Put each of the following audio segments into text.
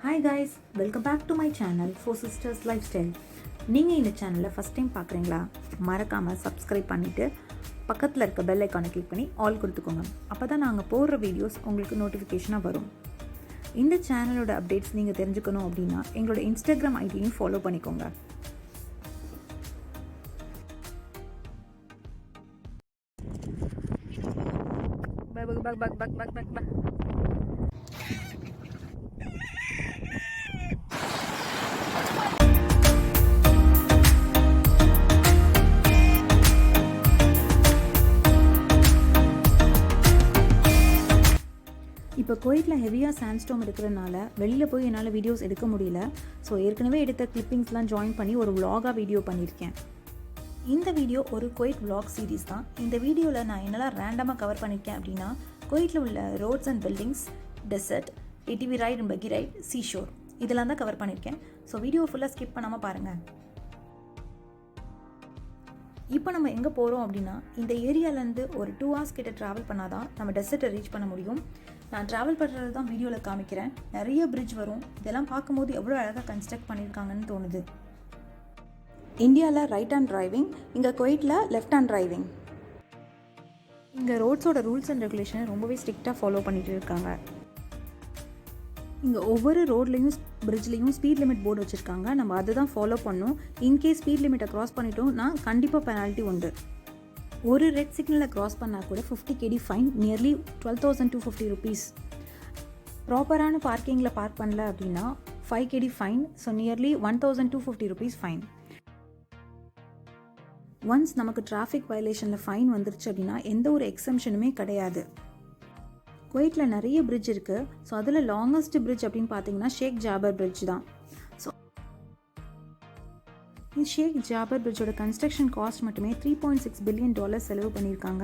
Hi guys, welcome back to my channel Four Sisters Lifestyle. நீங்கள் இந்த சேனலை first time பார்க்குறீங்களா? மறக்காமல் சப்ஸ்கிரைப் பண்ணிவிட்டு பக்கத்தில் இருக்க பெல் ஐக்கானை கிளிக் பண்ணி ஆல் கொடுத்துக்கோங்க. அப்போ தான் நாங்கள் போடுற வீடியோஸ் உங்களுக்கு நோட்டிஃபிகேஷனாக வரும். இந்த சேனலோட அப்டேட்ஸ் நீங்கள் தெரிஞ்சுக்கணும் அப்படின்னா எங்களோட இன்ஸ்டாகிராம் ஐடியையும் ஃபாலோ பண்ணிக்கோங்க. இப்போ குவைட்டில் ஹெவியாக சாண்ட்ஸ்டோம் இருக்கிறதுனால வெளியில் போய் என்னால் வீடியோஸ் எடுக்க முடியல. ஸோ ஏற்கனவே எடுத்த கிளிப்பிங்ஸ்லாம் ஜாயின் பண்ணி ஒரு vlog-ஆ வீடியோ பண்ணியிருக்கேன். இந்த வீடியோ ஒரு குவைட் vlog சீரீஸ் தான். இந்த வீடியோவில் நான் என்னெல்லாம் ரேண்டமாக கவர் பண்ணியிருக்கேன் அப்படின்னா, குவைட்டில் உள்ள roads and buildings, desert, ATV ride and buggy ride, seashore இதெல்லாம் தான் கவர் பண்ணியிருக்கேன். ஸோ வீடியோ ஃபுல்லாக ஸ்கிப் பண்ணாமல் பாருங்கள். இப்போ நம்ம எங்கே போகிறோம் அப்படின்னா, இந்த ஏரியாவிலேருந்து ஒரு 2 hours கிட்ட ட்ராவல் பண்ணால் தான் நம்ம டெசர்ட்டை ரீச் பண்ண முடியும். நான் ட்ராவல் பண்ணுறது தான் வீடியோவில் காமிக்கிறேன். நிறைய பிரிட்ஜ் வரும். இதெல்லாம் பார்க்கும்போது எவ்வளோ அழகாக கன்ஸ்ட்ரக்ட் பண்ணியிருக்காங்கன்னு தோணுது. இந்தியாவில் ரைட் ஹேண்ட் டிரைவிங், இங்கே குவைட்டில் லெஃப்ட் ஹேண்ட் டிரைவிங். இங்கே ரோட்ஸோட ரூல்ஸ் அண்ட் ரெகுலேஷனை ரொம்பவே ஸ்ட்ரிக்டாக ஃபாலோ பண்ணிகிட்டு இருக்காங்க. இங்கே ஒவ்வொரு ரோட்லேயும் பிரிட்ஜ்லேயும் ஸ்பீட் லிமிட் போர்டு வச்சுருக்காங்க. நம்ம அதை தான் ஃபாலோ பண்ணணும். இன்கேஸ் ஸ்பீட் லிமிட்டை க்ராஸ் பண்ணிட்டோம்னா கண்டிப்பாக பெனால்ட்டி உண்டு. ஒரு ரெட் சிக்னலை க்ராஸ் பண்ணால் கூட 50 KD ஃபைன், நியர்லி 12,250 rupees. ப்ராப்பரான பார்க்கிங்கில் பார்க் பண்ணல அப்படின்னா 5 KD fine, so nearly 1,250 rupees fine. Once நமக்கு டிராஃபிக் வயலேஷனில் ஃபைன் வந்துருச்சு அப்படின்னா எந்த ஒரு எக்ஸம்ஷனுமே கிடையாது. குவைட்டில் நிறைய பிரிட்ஜ் இருக்குது. ஸோ அதில் லாங்கஸ்ட் பிரிட்ஜ் அப்படின்னு பார்த்தீங்கன்னா ஷேக் ஜாபர் பிரிட்ஜ் தான். ஸோ இந்த ஷேக் ஜாபர் பிரிட்ஜோட கன்ஸ்ட்ரக்ஷன் காஸ்ட் மட்டுமே $3.6 billion செலவு பண்ணியிருக்காங்க.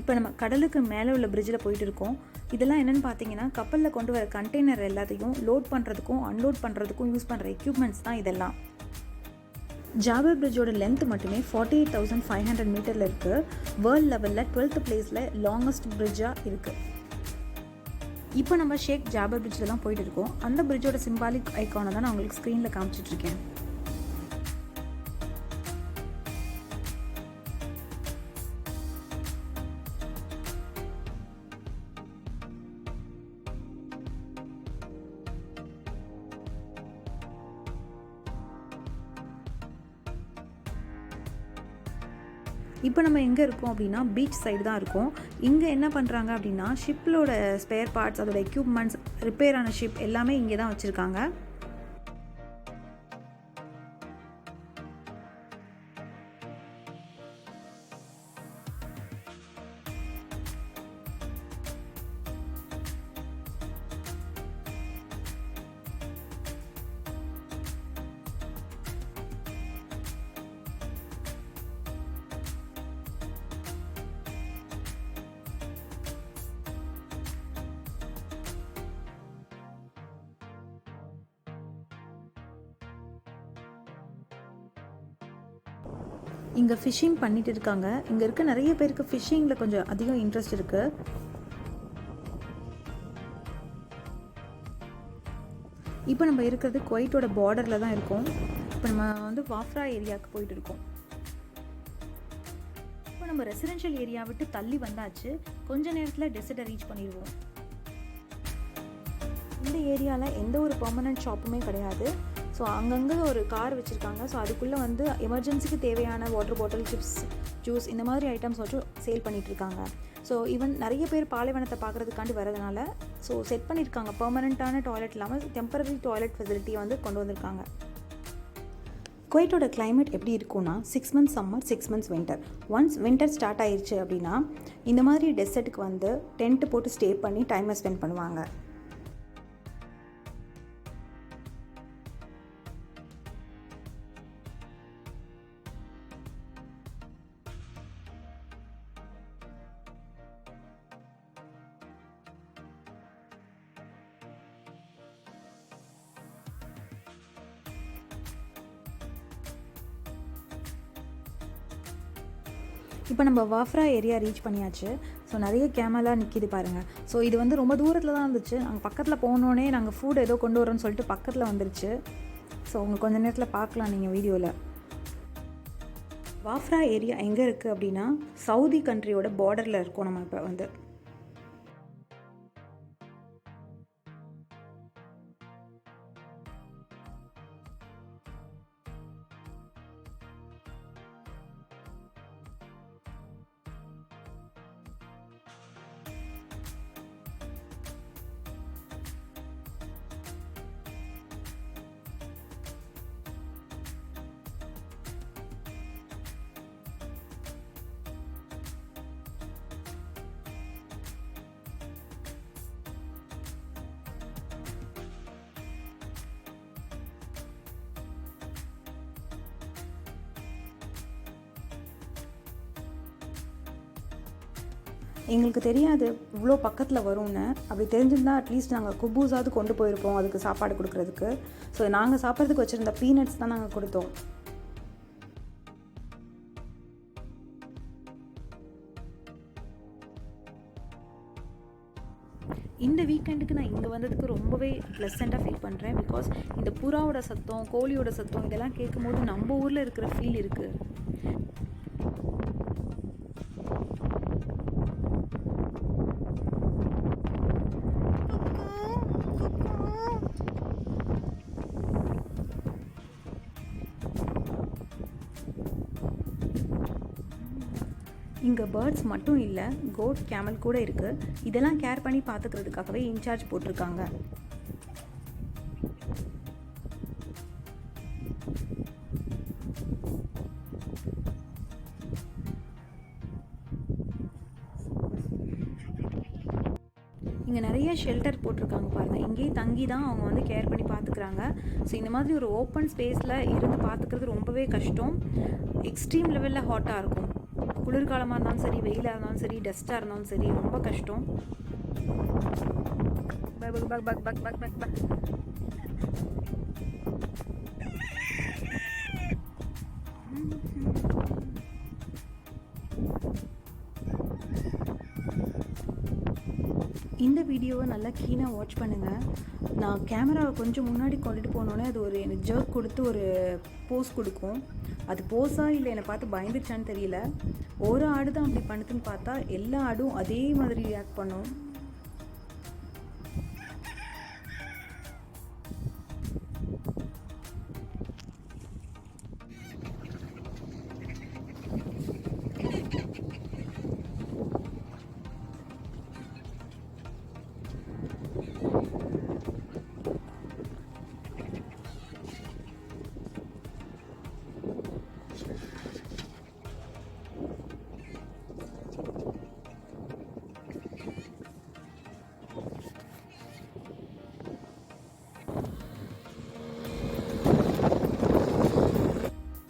இப்போ நம்ம கடலுக்கு மேலே உள்ள பிரிட்ஜில் போயிட்டு இருக்கோம். இதெல்லாம் என்னென்னு பார்த்தீங்கன்னா, கப்பலில் கொண்டு வர கண்டெய்னர் எல்லாத்தையும் லோட் பண்ணுறதுக்கும் அன்லோட் பண்ணுறதுக்கும் யூஸ் பண்ணுற எக்யூப்மெண்ட்ஸ் தான் இதெல்லாம். ஜாபர் பிரிட்ஜோட லென்த் மட்டுமே 48,500 மீட்டரில் இருக்குது. வேர்ல்ட் லெவலில் 12th பிளேஸில் லாங்கஸ்ட் பிரிட்ஜாக இருக்குது. இப்போ நம்ம ஷேக் ஜாபர் பிரிட்ஜில் தான் போயிட்டு இருக்கோம். அந்த பிரிட்ஜோட சிம்பாலிக் ஐக்கானை தான் நான் உங்களுக்கு ஸ்க்ரீனில் காமிச்சிட்ருக்கேன். இப்போ நம்ம எங்கே இருக்கோம் அப்படின்னா பீச் சைடு தான் இருக்கோம். இங்கே என்ன பண்ணுறாங்க அப்படின்னா, ஷிப்போட ஸ்பேர் பார்ட்ஸ், அதோட எக்யூப்மெண்ட்ஸ், ரிப்பேர் ஆன ஷிப் எல்லாமே இங்கே தான் வச்சுருக்காங்க. இங்கே ஃபிஷ்ஷிங் பண்ணிட்டு இருக்காங்க. இங்கே இருக்க நிறைய பேருக்கு ஃபிஷ்ஷிங்கில் கொஞ்சம் அதிகம் இன்ட்ரெஸ்ட் இருக்குது. இப்போ நம்ம இருக்கிறது குவைட்டோட பார்டரில் தான் இருக்கோம். இப்போ நம்ம வந்து வாஃப்ரா ஏரியாவுக்கு போயிட்டு இருக்கோம். இப்போ நம்ம ரெசிடென்ஷியல் ஏரியா விட்டு தள்ளி வந்தாச்சு. கொஞ்ச நேரத்தில் டெசர்ட்டை ரீச் பண்ணிடுவோம். இந்த ஏரியாவில் எந்த ஒரு பெர்மனன்ட் ஷாப்புமே கிடையாது. ஸோ அங்கங்கே ஒரு கார் வச்சுருக்காங்க. ஸோ அதுக்குள்ளே வந்து எமர்ஜென்சிக்கு தேவையான வாட்டர் பாட்டில், சிப்ஸ், ஜூஸ் இந்த மாதிரி ஐட்டம்ஸ் வச்சு சேல் பண்ணிகிட்ருக்காங்க. ஸோ ஈவன் நிறைய பேர் பாலைவனத்தை பார்க்குறதுக்காண்டி வரதுனால ஸோ செட் பண்ணியிருக்காங்க. பெர்மனண்ட்டான டாய்லெட் இல்லாமல் டெம்பரரி டாய்லெட் ஃபெசிலிட்டியை வந்து கொண்டு வந்திருக்காங்க. குவைட்டோட கிளைமேட் எப்படி இருக்கும்னா, 6 months summer, 6 months winter. Once winter start ஆயிடுச்சு அப்படின்னா இந்த மாதிரி டெசர்ட்டுக்கு வந்து டென்ட் போட்டு ஸ்டே பண்ணி டைமை ஸ்பெண்ட் பண்ணுவாங்க. இப்போ நம்ம வாஃப்ரா ஏரியா ரீச் பண்ணியாச்சு. ஸோ நிறைய கேமலாக நிற்கிது பாருங்கள். ஸோ இது வந்து ரொம்ப தூரத்தில் தான் இருந்துச்சு. நாங்கள் பக்கத்தில் போனோடனே நாங்கள் ஃபுட் ஏதோ கொண்டு வரோன்னு சொல்லிட்டு பக்கத்தில் வந்துருச்சு. ஸோ உங்களுக்கு கொஞ்சம் நேரத்தில் பார்க்கலாம் நீங்கள் வீடியோவில். வாஃப்ரா ஏரியா எங்கே இருக்குது அப்படின்னா சவுதி கண்ட்ரியோட பார்டரில் இருக்கோம் நம்ம இப்போ வந்து. எங்களுக்கு தெரியாது இவ்வளோ பக்கத்தில் வரும்னு. அப்படி தெரிஞ்சிருந்தால் அட்லீஸ்ட் நாங்கள் குபூஸாவது கொண்டு போயிருப்போம் அதுக்கு சாப்பாடு கொடுக்குறதுக்கு. ஸோ நாங்கள் சாப்பிட்றதுக்கு வச்சுருந்த பீனட்ஸ் தான் நாங்கள் கொடுத்தோம். இந்த வீக்கெண்டுக்கு நான் இங்கே வந்ததுக்கு ரொம்பவே ப்ளசண்ட்டாக ஃபீல் பண்ணுறேன். பிகாஸ் இந்த புறாவோட சத்தம், கோழியோட சத்தம் இதெல்லாம் கேட்கும்போது நம்ம ஊரில் இருக்கிற ஃபீல் இருக்குது. இங்கே பேர்ட்ஸ் மட்டும் இல்லை, கோட், கேமல் கூட இருக்குது. இதெல்லாம் கேர் பண்ணி பார்த்துக்கிறதுக்காகவே இன்சார்ஜ் போட்டிருக்காங்க. இங்கே நிறைய ஷெல்டர் போட்டிருக்காங்க பாருங்கள். இங்கேயே தங்கி தான் அவங்க வந்து கேர் பண்ணி பார்த்துக்கிறாங்க. ஸோ இந்த மாதிரி ஒரு ஓப்பன் ஸ்பேஸில் இருந்து பார்த்துக்கிறது ரொம்பவே கஷ்டம். எக்ஸ்ட்ரீம் லெவலில் ஹாட்டாக இருக்கும். குளிர்காலமாக இருந்தாலும் சரி, வெயிலாக இருந்தாலும் சரி, டஸ்ட்டாக இருந்தாலும் சரி, ரொம்ப கஷ்டம். இந்த வீடியோவை நல்லா கீனாக வாட்ச் பண்ணுங்கள். நான் கேமராவை கொஞ்சம் முன்னாடி கொண்டுட்டு போனோன்னே அது ஒரு எனக்கு ஜர்க் கொடுத்து ஒரு போஸ் கொடுக்கும். அது போஸாக இல்லை என்னை பார்த்து பயந்துருச்சான்னு தெரியல. ஒரு ஆடு தான் அப்படி பண்ணுதுன்னு பார்த்தா எல்லா ஆடும் அதே மாதிரி ரியாக்ட் பண்ணும்.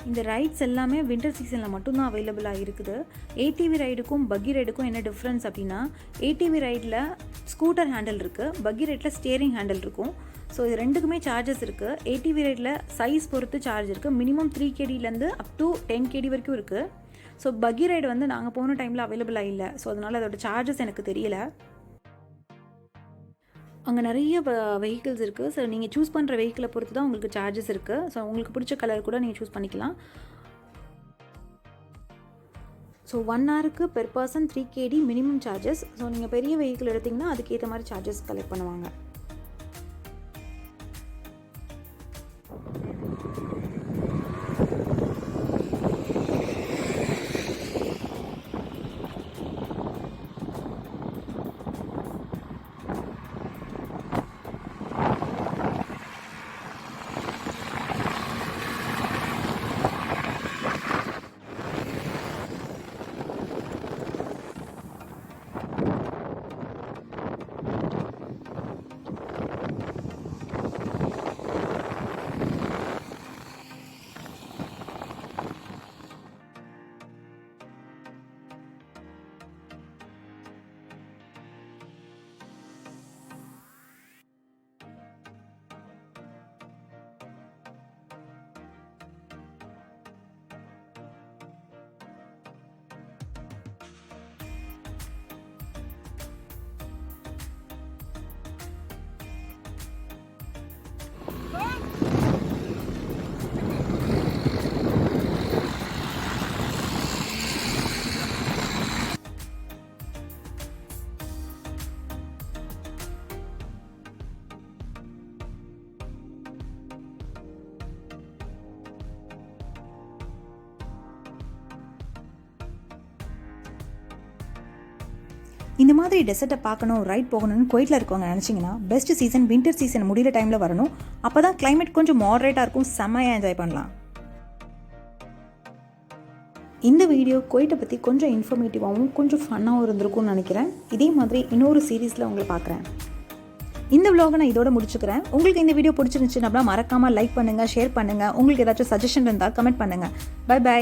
இந்த ரைட்ஸ் எல்லாமே வின்டர் சீசனில் மட்டும்தான் அவைலபிளாக இருக்குது. ஏடிவி ரைடுக்கும் பக்கி ரைடுக்கும் என்ன டிஃப்ரென்ஸ் அப்படின்னா, ஏடிவி ரைடில் ஸ்கூட்டர் ஹேண்டில் இருக்குது, பக்கி ரைடில் ஸ்டியரிங் ஹேண்டில் இருக்கும். ஸோ இது ரெண்டுக்குமே சார்ஜஸ் இருக்குது. ஏடிவி ரைடில் சைஸ் பொறுத்து சார்ஜ் இருக்குது. மினிமம் 3 kgலேருந்து அப் டு 10 kg வரைக்கும் இருக்குது. ஸோ பக்கி ரைடு வந்து நாங்கள் போன டைமில் அவைலபிளாக இல்லை. ஸோ அதனால் அதோட சார்ஜஸ் எனக்கு தெரியல. அங்கே நிறைய வெஹிக்கிள்ஸ் இருக்குது. ஸோ நீங்கள் சூஸ் பண்ணுற வெஹிக்கிளை பொறுத்து தான் உங்களுக்கு சார்ஜஸ் இருக்குது. ஸோ உங்களுக்கு பிடிச்ச கலர் கூட நீங்கள் சூஸ் பண்ணிக்கலாம். ஸோ 1 ஹவருக்கு per person 3 kg minimum charges. So நீங்கள் பெரிய வெஹிக்கிள் எடுத்திங்கன்னா அதுக்கேற்ற மாதிரி சார்ஜஸ் கலெக்ட் பண்ணுவாங்க. இந்த மாதிரி டெசர்ட்டை பார்க்கணும், ரைட் போகணும்னு குவைட்டில் இருக்கவங்க நினச்சிங்கன்னா பெஸ்ட் சீசன் வின்டர் சீசன் முடிகிற டைமில் வரணும். அப்போ தான் கிளைமேட் கொஞ்சம் மாடரேட்டாக இருக்கும், செம்மையாக என்ஜாய் பண்ணலாம். இந்த வீடியோ குவைட்டை பற்றி கொஞ்சம் இன்ஃபர்மேட்டிவாகவும் கொஞ்சம் ஃபன்னாகவும் இருந்திருக்கும்னு நினைக்கிறேன். இதே மாதிரி இன்னொரு சீரீஸில் உங்களை பார்க்குறேன். இந்த vlog நான் இதோட முடிச்சுக்கிறேன். உங்களுக்கு இந்த வீடியோ பிடிச்சிருந்துச்சுன்னா மறக்காமல் லைக் பண்ணுங்கள், ஷேர் பண்ணுங்கள். உங்களுக்கு ஏதாச்சும் சஜஷன் இருந்தால் கமெண்ட் பண்ணுங்கள். பை.